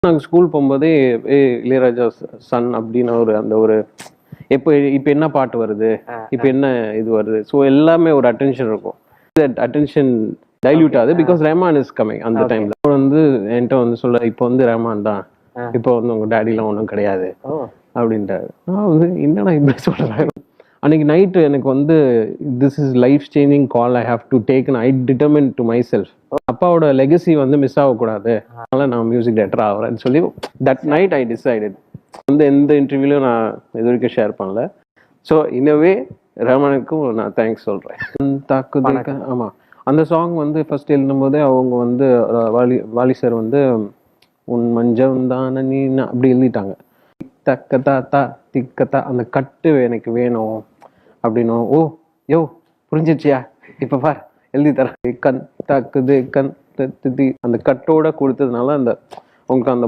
நாங்கள் ஸ்கூல் போகும்போதே இளையராஜா சன் அப்படின்னு ஒரு இப்போ என்ன பாட்டு வருது, இப்போ என்ன இது வருது, ஸோ எல்லாமே ஒரு அட்டென்ஷன் இருக்கும். அட்டென்ஷன் டைல்யூட் ஆகுது பிகாஸ் ரஹ்மான் இஸ் கமிங் அந்த டைம்ல. வந்து என்கிட்ட வந்து சொல்ல இப்போ வந்து ரஹ்மான் தான், இப்போ வந்து உங்க டேடிலாம் ஒன்றும் கிடையாது அப்படின்ட்டாரு. நான் வந்து என்னடா இப்படி சொல்றேன். அன்னைக்கு நைட்டு எனக்கு வந்து this is life changing call I have to take I determine to my self. அப்பாவோட லெகசி வந்து மிஸ் ஆகக்கூடாது, அதனால நான் மியூசிக் டைரக்டர் ஆகிறேன்னு சொல்லி தட் நைட் ஐ டிசைடட். வந்து எந்த இன்டர்வியூலையும் நான் இது வரைக்கும் ஷேர் பண்ணல. ஸோ இன்னவே ரஹ்மானுக்கும் நான் தேங்க்ஸ் சொல்கிறேன். ஆமாம், அந்த சாங் வந்து ஃபர்ஸ்ட் எழுதும் போதே அவங்க வந்து வாலி சார் வந்து உன் மஞ்சம் தானே நீ அப்படி எழுதிட்டாங்க. தக்கத்தா தா திக்கத்தா அந்த கட்டு எனக்கு வேணும் அப்படின்னும். ஓ யோ புரிஞ்சிச்சியா, இப்போ பார் எழுதி தரேன். கண் தாக்குது கண் அந்த கட்டோட கொடுத்ததுனால அந்த உங்களுக்கு அந்த